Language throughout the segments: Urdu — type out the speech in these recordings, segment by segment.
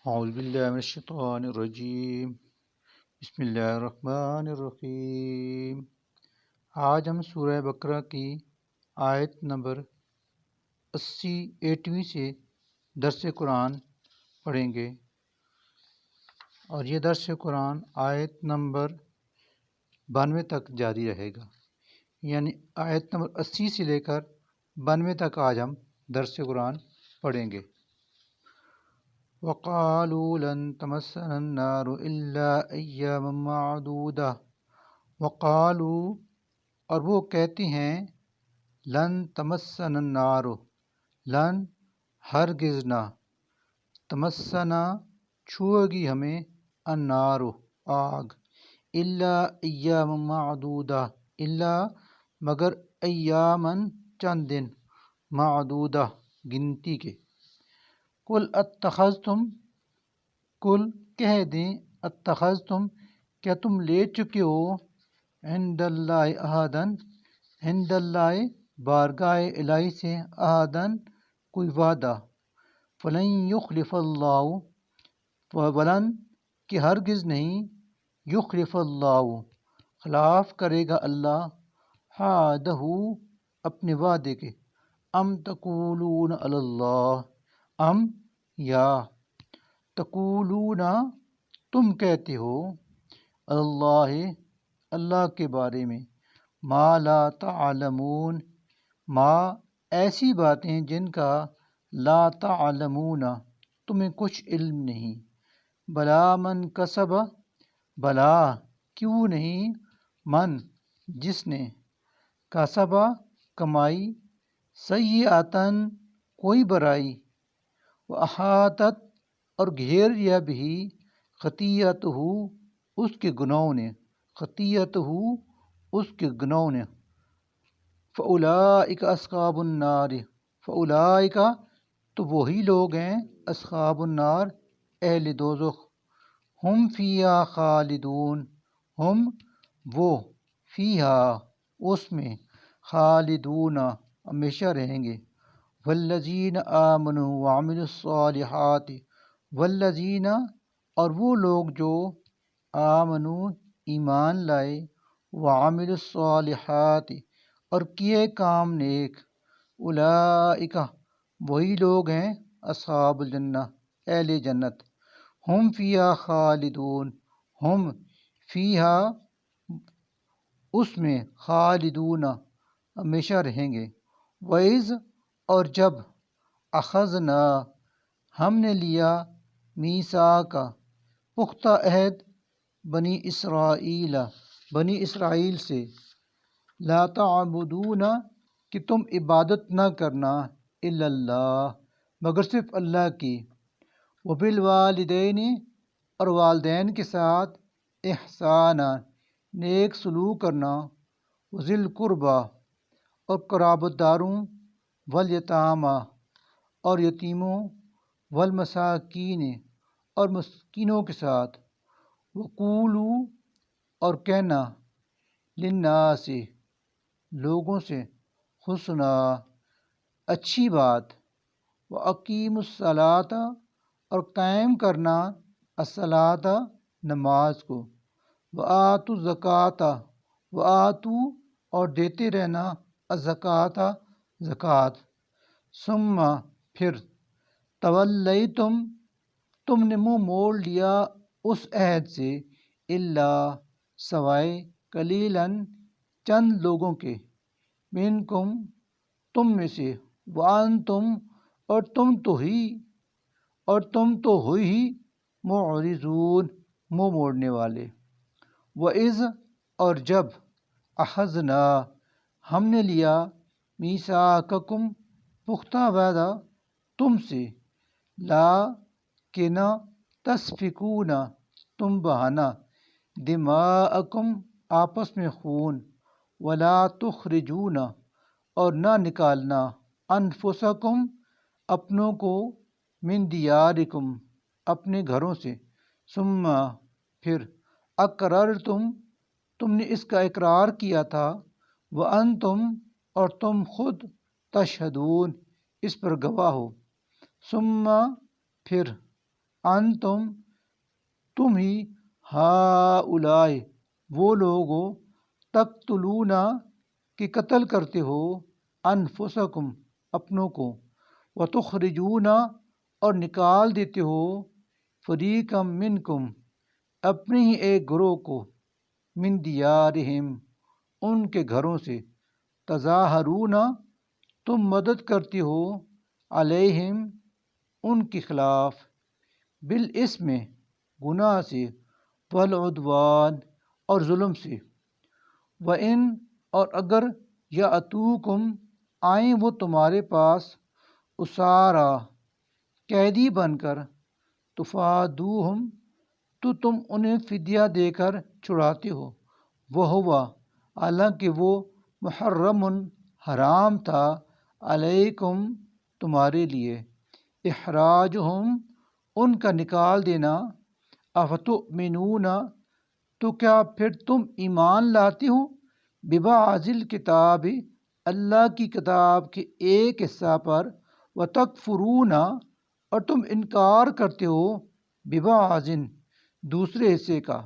اعوذ باللہ من الشیطان الرجیم، بسم اللہ الرحمن الرحیم۔ آج ہم سورہ بقرہ کی آیت نمبر 80 سے درس قرآن پڑھیں گے، اور یہ درس قرآن آیت نمبر 92 تک جاری رہے گا، یعنی آیت نمبر 80 سے لے کر 92 تک آج ہم درس قرآن پڑھیں گے۔ وَقَالُوا لَن تَمَسَّنَا النَّارُ إِلَّا أَيَّامًا مَّعْدُودَةً وَقَالُوا، اور وہ کہتے ہیں، لن تمسنا النار، لن ہرگز نہ، تمسنا چھوئے گی ہمیں، النار آگ، الا ایام معدودہ، الا مگر ایامن چند دن، معدودہ گنتی کے۔ قل اتخذتم، قل کہہ دیں، اتخذتم کیا تم لے چکے ہو، عند اللہ احدن، عند اللہ بارگاہ الہی سے، احدن کوئی وعدہ، فلن یخلف اللہ، ولن کہ ہرگز نہیں، یخلف اللہ خلاف کرے گا اللہ، وعدہ اپنے وعدے کے، ام تقولون علی اللہ، ام یا تقولون تم کہتے ہو، اللہ اللہ کے بارے میں، ما لا تعلمون ما ایسی باتیں جن کا لا تعلمون تمہیں کچھ علم نہیں، بلا من کسب بلا کیوں نہیں، من جس نے، کسب کمائی، سیئاتن کوئی برائی، وَأَحَاطَتْ اور گھیر لیا بھی، خطیئتہ اس کے گناہوں نے، خطیئتہ اس کے گناہوں نے، فَأُولَٰئِکَ أَصْحَابُ النَّارِ، فَأُولَٰئِکَ تو وہی لوگ ہیں، اصحاب النار اہل دوزخ، ہم فیہا خالدون، ہم وہ، فیہا اس میں، خالدون ہمیشہ رہیں گے، والذین آمنوا وعملوا الصالحات، والذین اور وہ لوگ جو، آمنوا ایمان لائے، وعملوا الصالحات اور کیے کام نیک، اولئک وہی لوگ ہیں، اصحاب الجنہ اہل جنت، ہم فیہا خالدون، ہم فیہا اس میں، خالدون ہمیشہ رہیں گے، وَإِذْ اور جب، اخذنا ہم نے لیا، میثاق پختہ عہد، بنی اسرائیل بنی اسرائیل سے، لا تعبدون کہ تم عبادت نہ کرنا، الا اللہ مگر صرف اللہ کی، وبالوالدین اور والدین کے ساتھ، احسانا نیک سلوک کرنا، وذی القربیٰ اور قرابت داروں، والیتامى اور یتیموں، والمساکین اور مسکینوں کے ساتھ، وقولوا اور کہنا، للناس لوگوں سے، حسنا اچھی بات، واقیموا الصلاۃ اور قائم کرنا، الصلاۃ نماز کو، وآتوا الزکوٰۃ وآتوا اور دیتے رہنا، الزکوٰۃ زکوٰۃ، ثم پھر، تولیتم تم نے منہ موڑ لیا اس عہد سے، الا سوائے، قلیلاً چند لوگوں کے، منکم تم میں سے، وانتم اور تم تو ہوئی ہی، معرضون منہ موڑنے والے، وَإِذْ اور جب، اخذنا ہم نے لیا، میثاقکم پختہ وعدہ تم سے، لا کہ نہ، تسفکون تم بہانا، دماءکم آپس میں خون، ولا تخرجون اور نہ نکالنا، انفسکم اپنوں کو، من دیارکم اپنے گھروں سے، ثم پھر، اقررتم تم نے اس کا اقرار کیا تھا، وانتم اور تم خود، تشہدون اس پر گواہ ہو، ثم پھر، انتم تم ہی ہاؤلائے وہ لوگ ہو تقتلون کہ قتل کرتے ہو انفسکم اپنوں کو وتخرجون اور نکال دیتے ہو فریقم منکم اپنے ہی ایک گروہ کو من دیارہم ان کے گھروں سے تظاہرون تم مدد کرتے ہو علیہم ان کے خلاف بالاسم گناہ سے والعدوان اور ظلم سے وَإِن اور اگر یأتوکم آئیں وہ تمہارے پاس اسارا قیدی بن کر تفادوہم تو تم انہیں فدیہ دے کر چھڑاتے ہو وہوا حالانکہ وہ محرم حرام تھا علیکم تمہارے لیے اخراجہم ان کا نکال دینا افتؤمنون تو کیا پھر تم ایمان لاتے ہو ببعض الکتاب اللہ کی کتاب کے ایک حصہ پر وتکفرون اور تم انکار کرتے ہو ببعض دوسرے حصے کا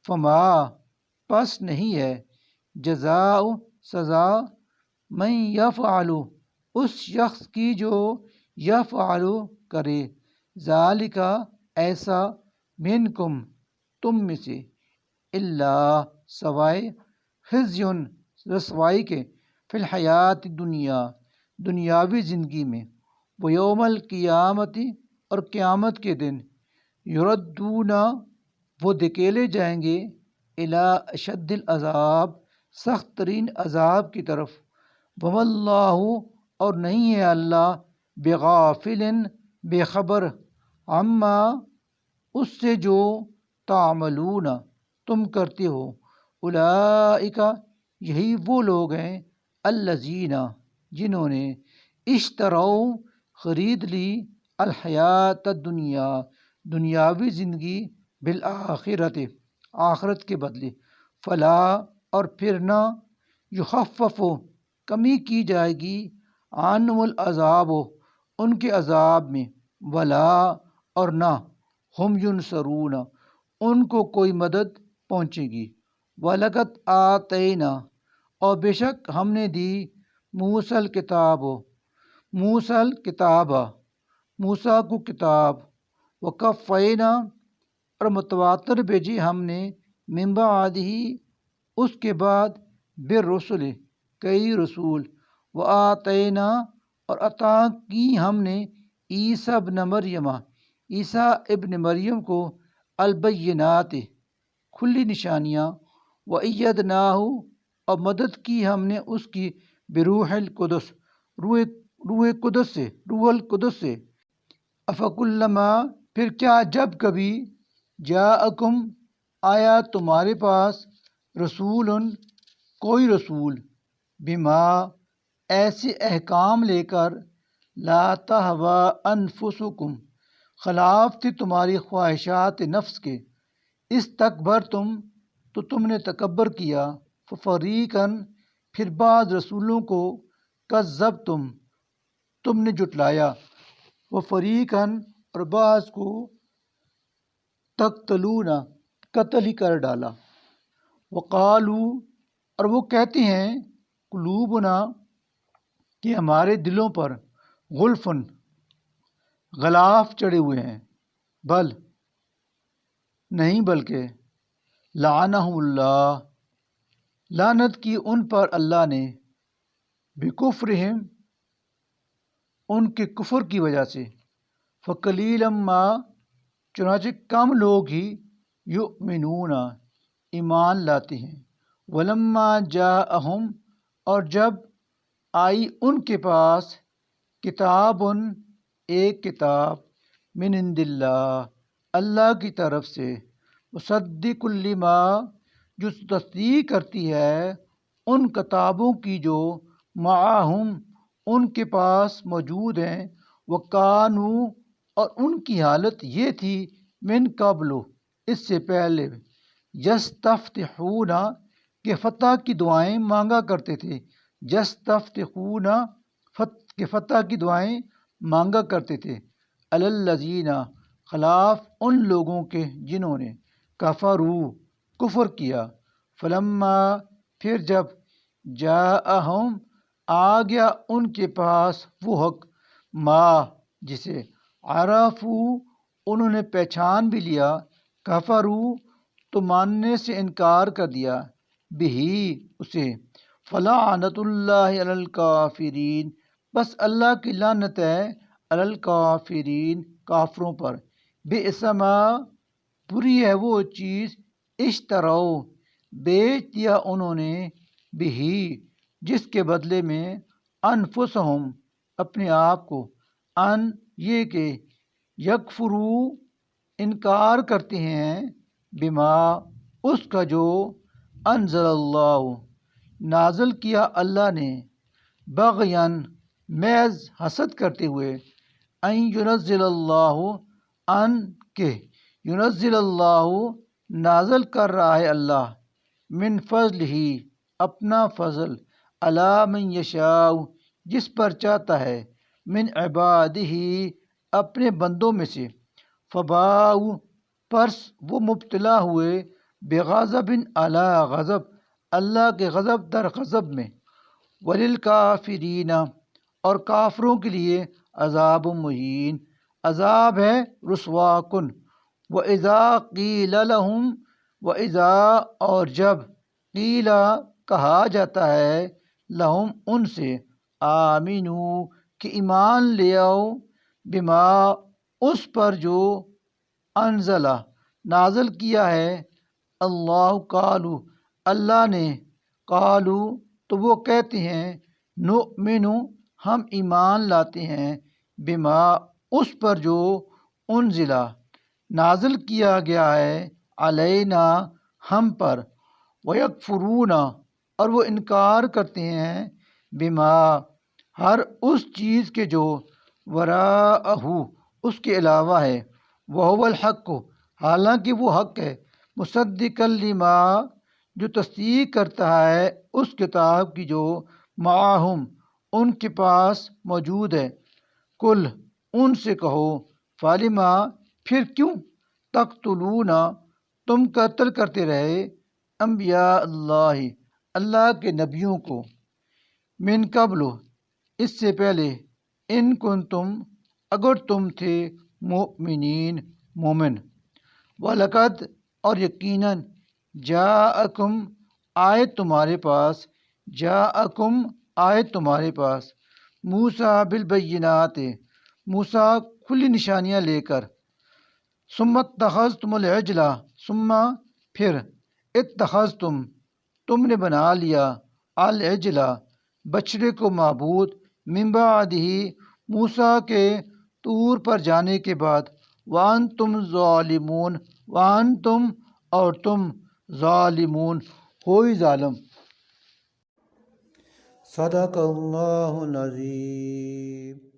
فما پس نہیں ہے جزاء سزا من یفعل اس شخص کی جو یفعل کرے ذالک ایسا منکم تم میں سے الا سوائے خزی رسوائی کے فی الحیات دنیا دنیاوی زندگی میں ویوم القیامت اور قیامت کے دن یردون وہ دھکیلے جائیں گے الی اشد العذاب سخت ترین عذاب کی طرف وما اللہ اور نہیں ہے اللہ بغافل بے خبر عما اس سے جو تعملون تم کرتے ہو اولئک یہی وہ لوگ ہیں الذین جنہوں نے اشتروا خرید لی الحیات الدنیا دنیاوی زندگی بالآخرت آخرت کے بدلے فلا اور پھر نہ یخفف کمی کی جائے گی عنہم العذاب ان کے عذاب میں ولا اور نہ ہم ینصرون ان کو کوئی مدد پہنچے گی وَلَقَدْ آتَيْنَا اور بے شک ہم نے دی موسیٰ موسیٰ کو کتاب وَقَفَّيْنَا اور متواتر بھیجی ہم نے من بعدہ اس کے بعد بالرسل کئی رسول وآتینا اور عطا کی ہم نے عیسیٰ ابن مریم عیسیٰ ابن مریم کو البینات کھلی نشانیاں وَأَيَّدْنَاهُ اور مدد کی ہم نے اس کی بروح القدس روح القدس سے افکلما پھر کیا جب کبھی جاءکم آیا تمہارے پاس رسول کوئی رسول بما ایسے احکام لے کر لا تہوی انفسکم خلاف تھی تمہاری خواہشات نفس کے استکبرتم تو تم نے تکبر کیا ففریقاً پھر بعض رسولوں کو کذبتم تم نے جھٹلایا وفریقاً اور بعض کو تقتلون قتل ہی کر ڈالا وقالو اور وہ کہتے ہیں قلوبنا کہ ہمارے دلوں پر غلفن غلاف چڑھے ہوئے ہیں بل نہیں بلکہ لعنہم اللہ لعنت کی ان پر اللہ نے بکفرہم ان کے کفر کی وجہ سے فقلیلا ما چنانچہ کم لوگ ہی یؤمنون ایمان لاتے ہیں ولما جاءہم اور جب آئی ان کے پاس کتاب ایک کتاب من عند اللہ اللہ کی طرف سے مصدق لما جو تصدیق کرتی ہے ان کتابوں کی جو معہم ان کے پاس موجود ہیں وکانو اور ان کی حالت یہ تھی من قبل اس سے پہلے یستفتحون کہ فتح کی دعائیں مانگا کرتے تھے یستفتحون کہ فتح کی دعائیں مانگا کرتے تھے علی الذین خلاف ان لوگوں کے جنہوں نے کفرو کفر کیا، فلما پھر جب جاءہم آ گیا ان کے پاس وہ حق، ما جسے عرفو انہوں نے پہچان بھی لیا، کفرو تو ماننے سے انکار کر دیا، بہی اسے، فلعنۃ اللہ علی الکافرین بس اللہ کی لعنت ہے علی الکافرین کافروں پر، بئس ما بری ہے وہ چیز، اشترو بیچ دیا انہوں نے، بہی جس کے بدلے میں، انفسہم اپنے آپ کو، ان یہ کہ یکفرو انکار کرتے ہیں، بما اس کا جو انزل اللہ نازل کیا اللہ نے، بغین محض حسد کرتے ہوئے، ان ینزل اللہ ان کے ینزل اللہ نازل کر رہا ہے اللہ، من فضل ہی اپنا فضل، علی من یشاء جس پر چاہتا ہے، من عبادہ اپنے بندوں میں سے، فباؤ پرس وہ مبتلا ہوئے، بغضب علی غضب اللہ کے غضب در غضب میں، وللکافرین اور کافروں کے لیے عذاب مہین عذاب ہے رسوا کن، وَإِذَا قِيلَ لَهُمْ وَإِذَا اور جب قیل کہا جاتا ہے، لہم ان سے، آمینو کہ ایمان لے آؤ، بما اس پر جو انزلہ نازل کیا ہے اللہ، قالو اللہ نے، قالو تو وہ کہتے ہیں، نؤمن ہم ایمان لاتے ہیں، بما اس پر جو انزلہ نازل کیا گیا ہے، علینا ہم پر، ویکفرون اور وہ انکار کرتے ہیں، بما ہر اس چیز کے جو وراءہ اس کے علاوہ ہے، وہو الحق حالانکہ وہ حق ہے، مصدقا لما جو تصدیق کرتا ہے اس کتاب کی جو معہم ان کے پاس موجود ہے، کل ان سے کہو، فالما پھر کیوں، تقتلون تم قتل کرتے رہے، انبیاء اللہ اللہ کے نبیوں کو، من قبل اس سے پہلے، ان کنتم اگر تم تھے، مؤمنین مومن، وَلَقَدْ اور یقیناً، جاءکم آئے تمہارے پاس، جاءکم آئے تمہارے پاس، موسیٰ بالبینات موسیٰ کھلی نشانیاں لے کر، ثم اتخذتم العجل ثم پھر، اتخذتم تم نے بنا لیا، العجل بچڑے کو معبود، من بعدہ موسیٰ کے طور پر جانے کے بعد، وانتم ظالمون وانتم اور تم، ظالمون ہوئی ظالم۔ صدق اللہ العظیم۔